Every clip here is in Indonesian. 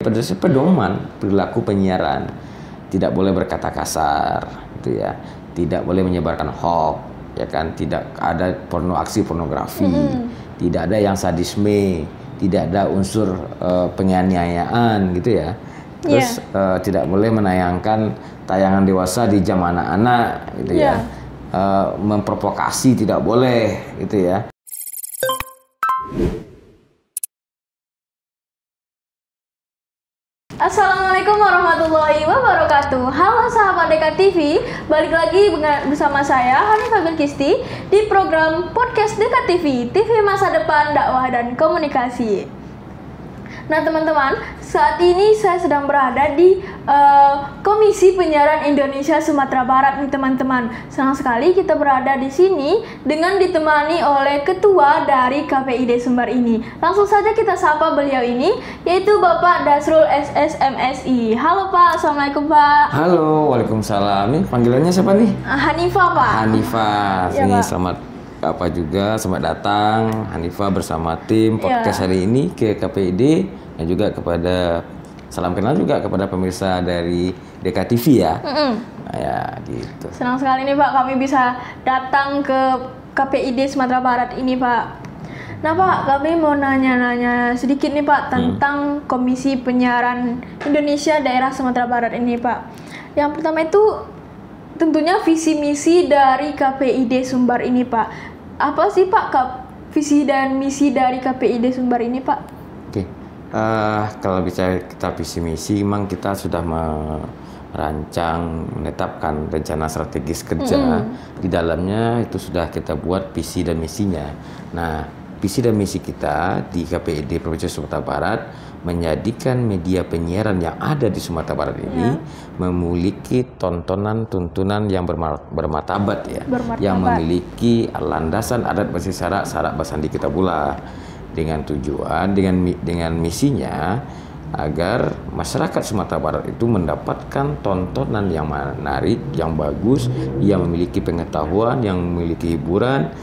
Pedoman perilaku penyiaran, tidak boleh berkata kasar, gitu ya, tidak boleh menyebarkan hoax, ya kan, tidak ada aksi pornografi, tidak ada yang sadisme, tidak ada unsur penganiayaan, gitu ya. Terus tidak boleh menayangkan tayangan dewasa di jam anak-anak, gitu ya. Memprovokasi tidak boleh, gitu ya. Assalamualaikum warahmatullahi wabarakatuh. Halo sahabat Dekat TV, balik lagi bersama saya Hanifah Bilkisti di program podcast Dekat TV, TV Masa Depan Dakwah dan Komunikasi. Nah teman-teman, saat ini saya sedang berada di Komisi Penyiaran Indonesia Sumatera Barat nih teman-teman. Senang sekali kita berada di sini dengan ditemani oleh ketua dari KPID Sumbar ini. Langsung saja kita sapa beliau ini, yaitu Bapak Dasrul SSMSI. Halo Pak, Assalamualaikum Pak. Halo, waalaikumsalam. Nih panggilannya siapa nih? Hanifah Pak. Hanifah. Ya, nih Pak. selamat datang Hanifah bersama tim podcast hari ini ke KPID, dan juga kepada salam kenal juga kepada pemirsa dari DKTV ya. Nah, ya gitu. Senang sekali nih Pak, kami bisa datang ke KPID Sumatera Barat ini Pak. Nah Pak, kami mau nanya-nanya sedikit nih Pak tentang Komisi Penyiaran Indonesia Daerah Sumatera Barat ini Pak. Yang pertama itu tentunya visi misi dari KPID Sumbar ini Pak. Apa sih Pak visi dan misi dari KPID Sumbar ini Pak? Oke, kalau bicara kita visi misi, memang kita sudah merancang, menetapkan rencana strategis kerja. Di dalamnya itu sudah kita buat visi dan misinya. Nah, visi dan misi kita di KPID Provinsi Sumatera Barat menjadikan media penyiaran yang ada di Sumatera Barat ini memiliki tuntunan yang bermartabat ya, yang memiliki landasan adat basis syarak basandi kita pula, dengan tujuan dengan misinya agar masyarakat Sumatera Barat itu mendapatkan tontonan yang menarik, yang bagus, yang memiliki pengetahuan, yang memiliki hiburan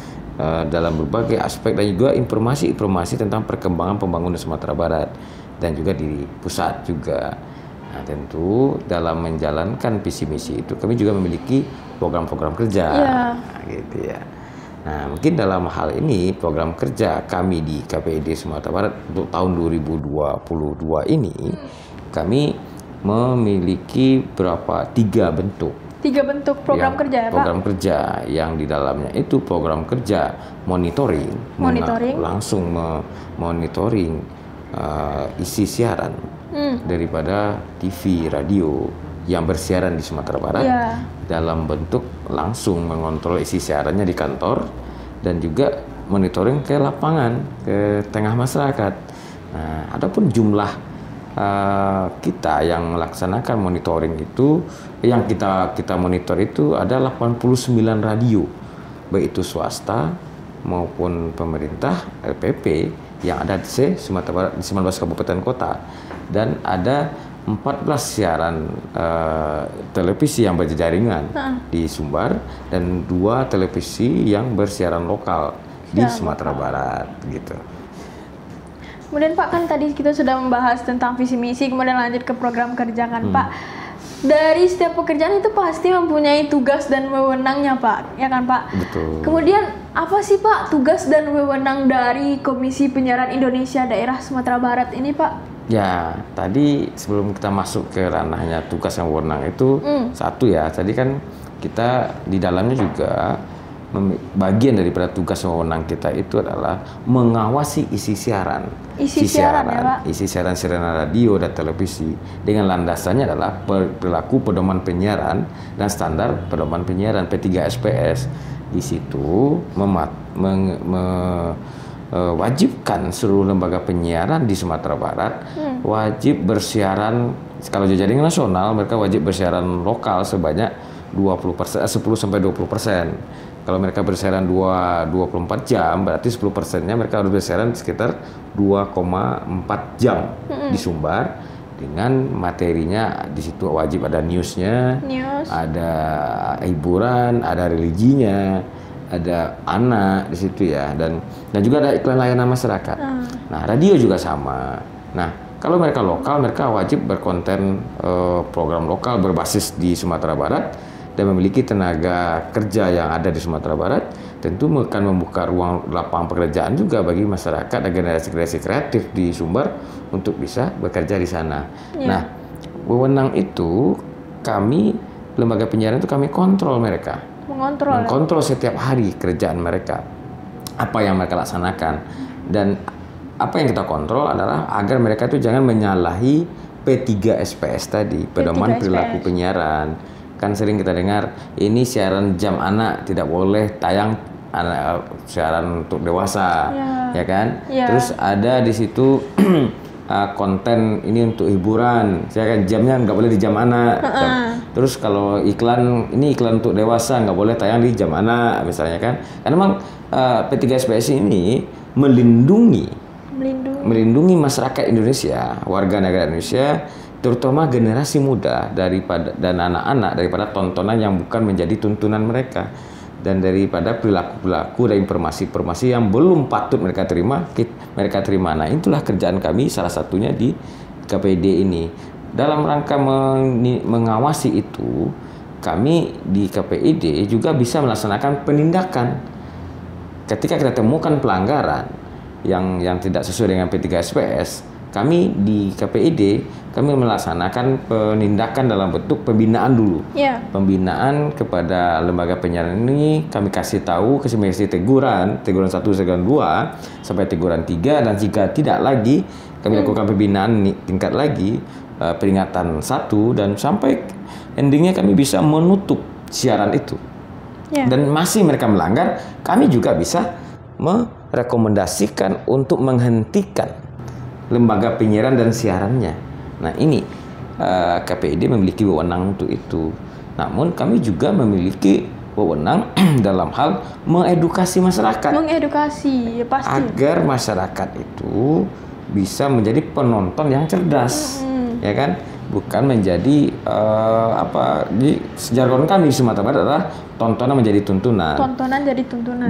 dalam berbagai aspek, dan juga informasi tentang perkembangan pembangunan Sumatera Barat dan juga di pusat juga. Nah, tentu dalam menjalankan visi misi itu kami juga memiliki program-program kerja, nah, gitu ya. Nah, mungkin dalam hal ini program kerja kami di KPID Sumatera Barat untuk tahun 2022 ini kami memiliki tiga bentuk program kerja ya Pak? Program kerja yang di dalamnya itu program kerja monitoring. Langsung monitoring isi siaran daripada TV, radio yang bersiaran di Sumatera Barat dalam bentuk langsung mengontrol isi siarannya di kantor, dan juga monitoring ke lapangan, ke tengah masyarakat. Nah, adapun jumlah kita yang melaksanakan monitoring itu, yang kita monitor itu ada 89 radio, baik itu swasta maupun pemerintah LPP yang ada di Sumatera Barat di 19 kabupaten kota, dan ada 14 siaran televisi yang berjaringan di Sumbar, dan 2 televisi yang bersiaran lokal di Sumatera Barat gitu. Kemudian Pak, kan tadi kita sudah membahas tentang visi misi, kemudian lanjut ke program kerja kan Pak. Dari setiap pekerjaan itu pasti mempunyai tugas dan wewenangnya Pak, ya kan Pak? Betul. Kemudian apa sih Pak tugas dan wewenang dari Komisi Penyiaran Indonesia Daerah Sumatera Barat ini Pak? Ya, tadi sebelum kita masuk ke ranahnya tugas dan wewenang itu satu ya, tadi kan kita di dalamnya juga bagian daripada tugas dan wewenang kita itu adalah mengawasi isi siaran. Isi siaran radio dan televisi dengan landasannya adalah perilaku pedoman penyiaran dan standar pedoman penyiaran P3SPS. Di situ wajibkan seluruh lembaga penyiaran di Sumatera Barat wajib bersiaran. Kalau jaringan nasional mereka wajib bersiaran lokal sebanyak 10-20%. Kalau mereka bersiaran 24 jam, berarti 10%-nya mereka harus bersiaran sekitar 2,4 jam di Sumbar, dengan materinya di situ wajib ada newsnya, ada hiburan, ada religinya, ada anak di situ ya, dan juga ada iklan layanan masyarakat. Nah, radio juga sama. Nah, Kalau mereka lokal, mereka wajib berkonten program lokal berbasis di Sumatera Barat dan memiliki tenaga kerja yang ada di Sumatera Barat. Tentu akan membuka ruang lapangan pekerjaan juga bagi masyarakat dan generasi-generasi kreatif di Sumbar untuk bisa bekerja di sana. Nah, wewenang itu kami, lembaga penyiaran itu kami kontrol mereka. Mengontrol setiap hari kerjaan mereka. Apa yang mereka laksanakan. Dan apa yang kita kontrol adalah agar mereka itu jangan menyalahi P3SPS tadi, pedoman perilaku penyiaran. Kan sering kita dengar ini siaran jam anak, tidak boleh tayang siaran untuk dewasa, ya kan? Terus ada di situ konten ini untuk hiburan, siaran jamnya nggak boleh di jam anak. Terus kalau iklan, ini iklan untuk dewasa nggak boleh tayang di jam anak misalnya kan? Karena memang P3SPS ini melindungi masyarakat Indonesia, warga negara Indonesia, terutama generasi muda dan anak-anak daripada tontonan yang bukan menjadi tuntunan mereka, dan daripada perilaku-perilaku dan informasi-informasi yang belum patut mereka terima. Nah, itulah kerjaan kami salah satunya di KPID ini. Dalam rangka mengawasi itu, kami di KPID juga bisa melaksanakan penindakan. Ketika kita temukan pelanggaran yang tidak sesuai dengan P3SPS, kami di KPID kami melaksanakan penindakan dalam bentuk pembinaan dulu. Pembinaan kepada lembaga penyiaran ini, kami kasih teguran 1, teguran 2 sampai teguran 3, dan jika tidak lagi kami lakukan pembinaan tingkat lagi, peringatan 1, dan sampai endingnya kami bisa menutup siaran itu. Dan masih mereka melanggar, kami juga bisa merekomendasikan untuk menghentikan lembaga penyiaran dan siarannya. Nah, ini KPID memiliki wewenang untuk itu. Namun kami juga memiliki wewenang dalam hal mengedukasi masyarakat. Pasti. Agar masyarakat itu bisa menjadi penonton yang cerdas, ya kan? Bukan menjadi di jargon kami di Sumatera Barat adalah tontonan menjadi tuntunan.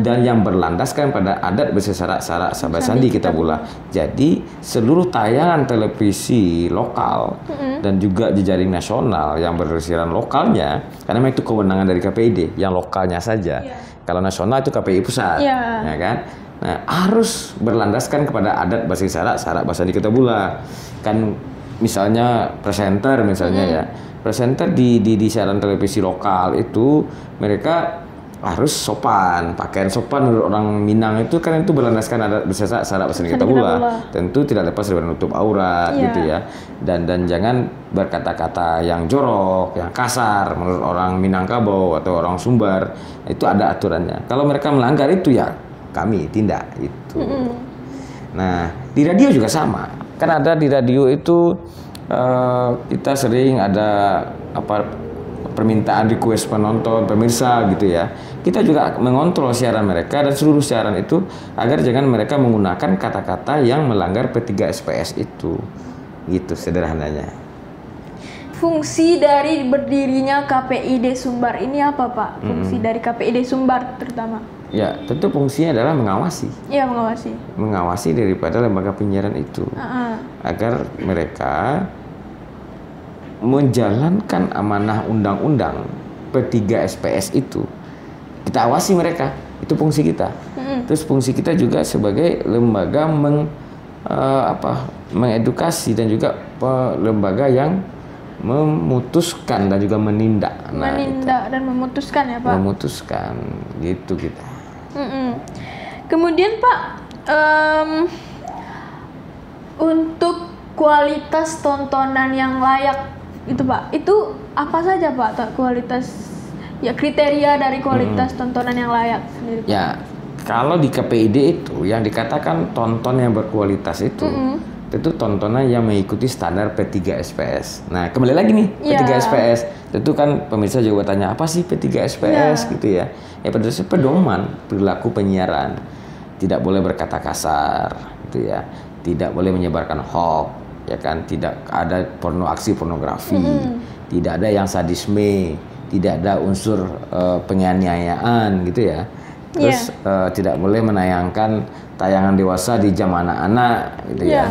Dan yang berlandaskan pada adat bersyarat sabah sandi kita pula. Jadi seluruh tayangan televisi lokal dan juga jejaring nasional yang bersiaran lokalnya, karena memang itu kewenangan dari KPID, yang lokalnya saja. Kalau nasional itu KPI pusat, ya kan? Nah, harus berlandaskan kepada adat bersyarat bahasa sandi kita pula. Kan misalnya presenter ya. Presenter di siaran televisi lokal itu mereka harus sopan, pakaian sopan menurut orang Minang itu kan itu berlandaskan adat bersyarat bahasa kita pula. Tentu tidak lepas dari menutup aurat gitu ya. Dan jangan berkata-kata yang jorok, yang kasar menurut orang Minangkabau atau orang Sumbar. Itu ada aturannya. Kalau mereka melanggar itu ya kami tindak itu. Nah, di radio juga sama. Kan ada di radio itu kita sering ada permintaan request penonton, pemirsa gitu ya. Kita juga mengontrol siaran mereka dan seluruh siaran itu agar jangan mereka menggunakan kata-kata yang melanggar P3SPS itu. Gitu sederhananya. Fungsi dari berdirinya KPID Sumbar ini apa, Pak? Fungsi dari KPID Sumbar terutama? Ya, tentu fungsinya adalah mengawasi. Mengawasi daripada lembaga penyiaran itu. Agar mereka menjalankan amanah undang-undang P3SPS itu. Kita awasi mereka, itu fungsi kita. Terus fungsi kita juga sebagai lembaga mengedukasi dan juga lembaga yang memutuskan dan juga menindak. Dan memutuskan ya, Pak? Memutuskan, gitu kita. Kemudian Pak, untuk kualitas tontonan yang layak itu Pak, itu apa saja Pak kualitas, ya kriteria dari kualitas tontonan yang layak sendiri Pak? Ya, kalau di KPID itu yang dikatakan tonton yang berkualitas itu tentu tontonan yang mengikuti standar P3SPS. Nah, kembali lagi nih P3SPS. Tentu kan pemirsa juga tanya apa sih P3SPS gitu ya. Ya pedoman perilaku penyiaran. Tidak boleh berkata kasar gitu ya. Tidak boleh menyebarkan hoax, ya kan? Tidak ada aksi pornografi. Tidak ada yang sadisme, tidak ada unsur penganiayaan gitu ya. Terus tidak boleh menayangkan tayangan dewasa di jam anak-anak gitu ya.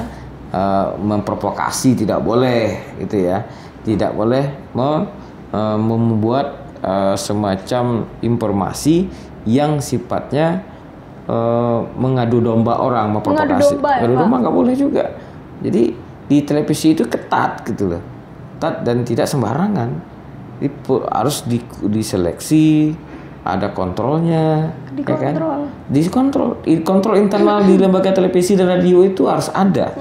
memprovokasi, tidak boleh gitu ya. Tidak boleh membuat semacam informasi yang sifatnya mengadu domba orang, memprovokasi. Mengadu domba nggak boleh juga. Jadi di televisi itu ketat gitu loh, ketat dan tidak sembarangan. Harus diseleksi, ada kontrolnya, dikontrol. Ya kan? Kontrol internal di lembaga televisi dan radio itu harus ada.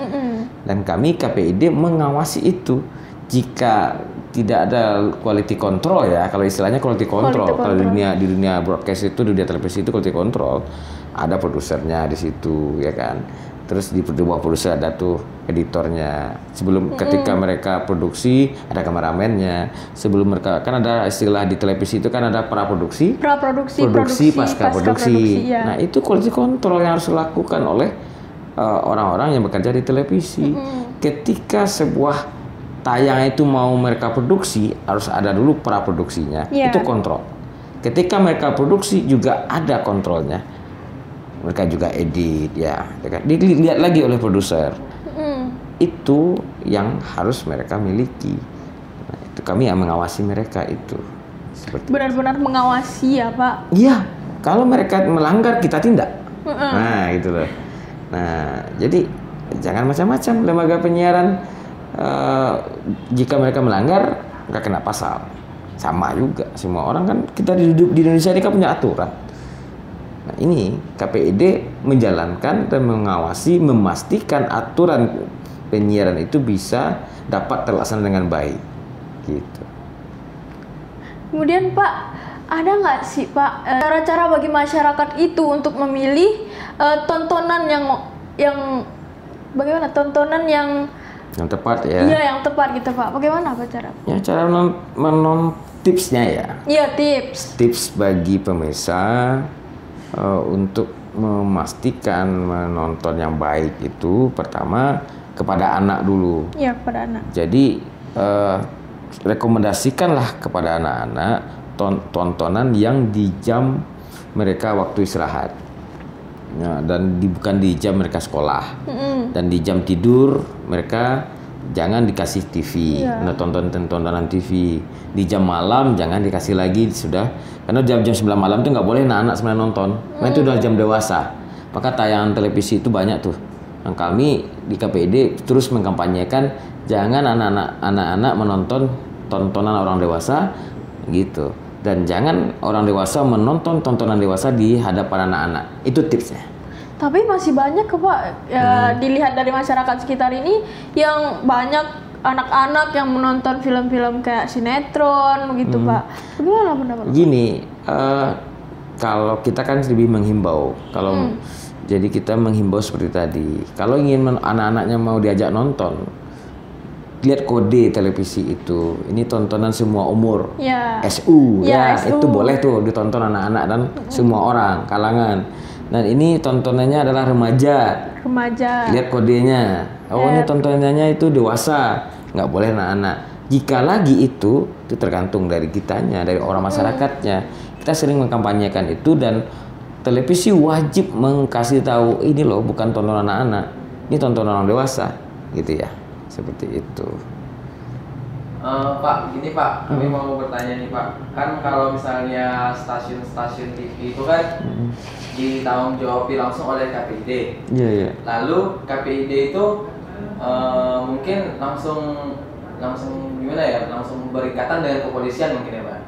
Dan kami KPID mengawasi itu. Jika tidak ada quality control ya, kalau istilahnya quality control. Kalau di dunia broadcast itu, di dunia televisi itu quality control. Ada produsernya di situ, ya kan. Terus di bawah produser ada tuh editornya. Sebelum ketika mereka produksi ada kameramennya. Sebelum mereka kan ada istilah di televisi itu kan ada praproduksi, produksi, pasca produksi. Ya. Nah itu quality control yang harus dilakukan oleh orang-orang yang bekerja di televisi. Ketika sebuah tayang itu mau mereka produksi harus ada dulu praproduksinya. Itu kontrol. Ketika mereka produksi juga ada kontrolnya. Mereka juga edit ya kan? Dilihat lagi oleh produser. Itu yang harus mereka miliki. Nah, itu kami yang mengawasi mereka itu. Benar-benar mengawasi ya Pak? Iya, kalau mereka melanggar kita tindak. Nah gitu loh. Nah jadi jangan macam-macam lembaga penyiaran. Jika mereka melanggar nggak kena pasal. Sama juga semua orang kan, kita hidup di Indonesia ini kan punya aturan. Nah ini KPID menjalankan dan mengawasi, memastikan aturan penyiaran itu bisa dapat terlaksana dengan baik gitu. Kemudian Pak, ada nggak sih Pak cara-cara bagi masyarakat itu untuk memilih tontonan yang bagaimana, tontonan yang tepat ya? Iya, yang tepat gitu Pak. Bagaimana Pak cara? Ya cara tipsnya ya. Iya, tips. Tips bagi pemirsa untuk memastikan menonton yang baik itu pertama kepada anak dulu. Iya, kepada anak. Jadi rekomendasikanlah kepada anak-anak tontonan yang di jam mereka waktu istirahat. Ya, dan bukan di jam mereka sekolah. Dan di jam tidur mereka jangan dikasih TV, tontonan TV. Di jam malam jangan dikasih lagi sudah, karena jam-jam 9 malam itu nggak boleh anak-anak sebenarnya nonton. Nah itu udah jam dewasa. Maka tayangan televisi itu banyak tuh. Nah, kami di KPID terus mengkampanyekan jangan anak-anak menonton tontonan orang dewasa gitu. Dan jangan orang dewasa menonton tontonan dewasa di hadapan anak-anak. Itu tipsnya. Tapi masih banyak Pak, dilihat dari masyarakat sekitar ini yang banyak anak-anak yang menonton film-film kayak sinetron begitu Pak. Bagaimana pendapat Pak? Gini, kalau kita kan lebih menghimbau. Jadi kita menghimbau seperti tadi. Kalau ingin anak-anaknya mau diajak nonton, lihat kode televisi itu. Ini tontonan semua umur. SU SU. Itu boleh tuh ditonton anak-anak dan semua orang, kalangan. Dan ini tontonannya adalah remaja. Lihat kodenya. Ini tontonannya itu dewasa. Nggak boleh anak-anak. Jika lagi itu tergantung dari kitanya, dari orang masyarakatnya. Kita sering mengkampanyekan itu dan televisi wajib mengkasih tahu ini loh bukan tontonan anak-anak. Ini tontonan orang dewasa, gitu ya. Seperti itu. Pak, gini Pak, kami mau bertanya nih Pak. Kan kalau misalnya stasiun-stasiun TV itu kan ditanggung jawabi langsung oleh KPID. Iya. Lalu KPID itu mungkin langsung gimana ya? Langsung berikatan dengan kepolisian mungkin ya Pak.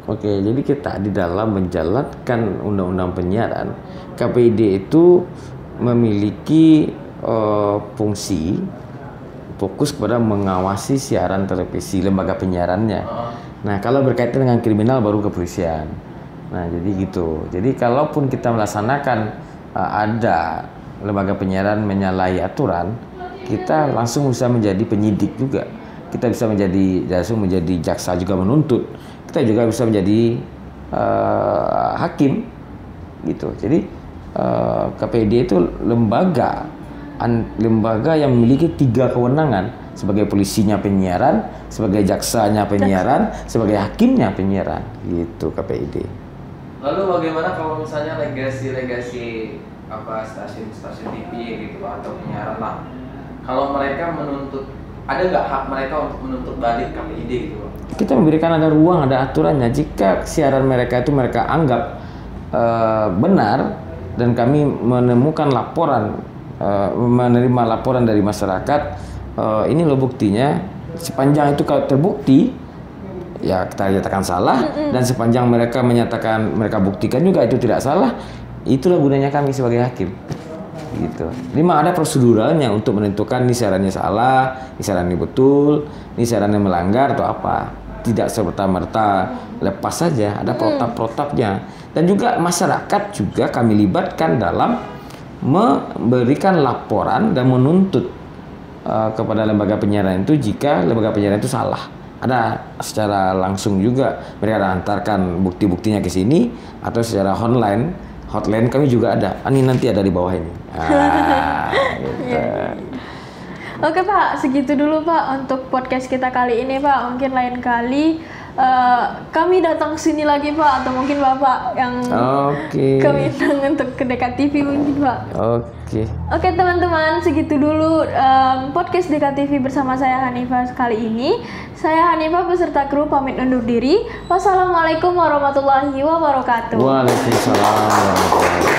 Oke, jadi kita di dalam menjalankan undang-undang penyiaran, KPID itu memiliki fungsi fokus kepada mengawasi siaran televisi lembaga penyiarannya. Nah, kalau berkaitan dengan kriminal baru kepolisian. Nah, jadi gitu. Jadi kalaupun kita melaksanakan ada lembaga penyiaran menyalahi aturan, kita langsung bisa menjadi penyidik juga. Kita bisa langsung menjadi jaksa juga menuntut. Kita juga bisa menjadi hakim gitu. Jadi KPID itu lembaga yang memiliki 3 kewenangan, sebagai polisinya penyiaran, sebagai jaksanya penyiaran, sebagai hakimnya penyiaran, gitu KPID. Lalu bagaimana kalau misalnya legasi stasiun TV gitu atau penyiaran lah, kalau mereka menuntut, ada nggak hak mereka untuk menuntut balik KPID gitu Pak? Kita memberikan ada ruang, ada aturannya. Jika siaran mereka itu mereka anggap benar dan kami menemukan laporan, menerima laporan dari masyarakat, ini loh buktinya, sepanjang itu kalau terbukti ya kita nyatakan salah, dan sepanjang mereka menyatakan, mereka buktikan juga itu tidak salah, itulah gunanya kami sebagai hakim gitu. Jadi memang ada proseduralnya untuk menentukan ini siarannya salah, ini siarannya betul, ini siarannya melanggar atau apa. Tidak serta-merta lepas saja, ada protap-protapnya. Dan juga masyarakat juga kami libatkan dalam memberikan laporan dan menuntut kepada lembaga penyiaran itu jika lembaga penyiaran itu salah. Ada secara langsung juga mereka antarkan bukti-buktinya ke sini, atau secara hotline kami juga ada. Ini nanti ada di bawah ini. Gitu. Oke Pak, segitu dulu Pak untuk podcast kita kali ini Pak. Mungkin lain kali kami datang sini lagi Pak, atau mungkin Bapak yang kami undang untuk ke Dekat TV mungkin Pak. Oke teman-teman, segitu dulu podcast Dekat TV bersama saya Hanifah kali ini. Saya Hanifah beserta kru pamit undur diri. Wassalamualaikum warahmatullahi wabarakatuh. Waalaikumsalam warahmatullahi wabarakatuh.